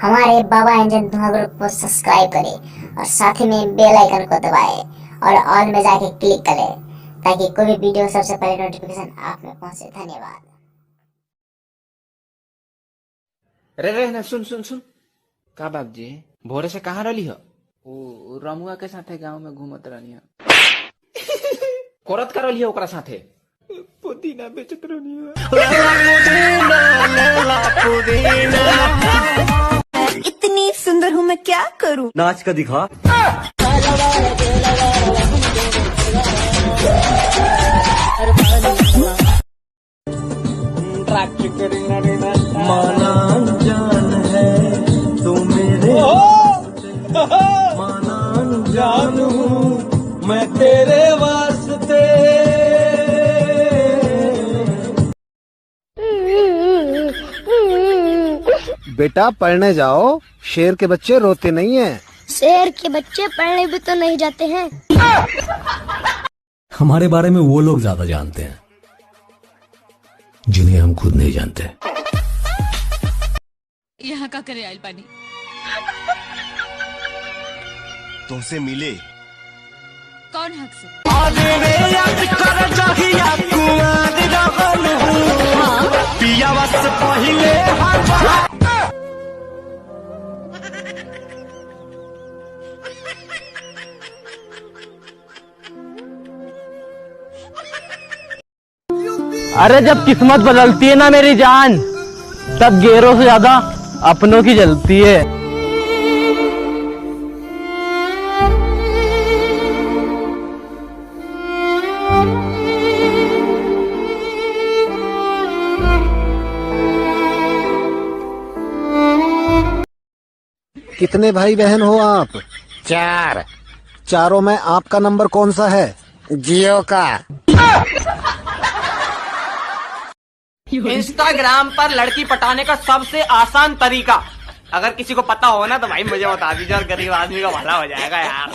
हमारे बाबा एंजन धुआं ग्रुप को सब्सक्राइब करें और साथ ही में बेल आइकन को दबाएं और ऑल में जाके क्लिक करें ताकि कोई भी वीडियो सबसे पहले नोटिफिकेशन आप में पहुंचे। धन्यवाद। रे सुन सुन सुन का बाप जी भोरे से कहाँ रही हो? ओ रमुआ के साथे गांव में घूमत रहनी हो। करत का रही हो ओकरा साथे? पुदीना बेचत रहनी हो। इतनी सुंदर हूँ मैं क्या करूँ? नाच का दिखा। माना जान है तो मेरे माना जान हूँ मैं तेरे वास्ते। बेटा पढ़ने जाओ, शेर के बच्चे रोते नहीं हैं। शेर के बच्चे पढ़ने भी तो नहीं जाते हैं। हमारे बारे में वो लोग ज्यादा जानते हैं जिन्हें हम खुद नहीं जानते। यहाँ का करे आइल पानी तुमसे मिले कौन हक से? अरे जब किस्मत बदलती है ना मेरी जान, तब गैरों से ज्यादा अपनों की जलती है। कितने भाई बहन हो आप? 4। चारों में आपका नंबर कौन सा है? जियो का। इंस्टाग्राम पर लड़की पटाने का सबसे आसान तरीका अगर किसी को पता हो ना तो भाई मुझे बता दीजिए और गरीब आदमी का भला हो जाएगा यार।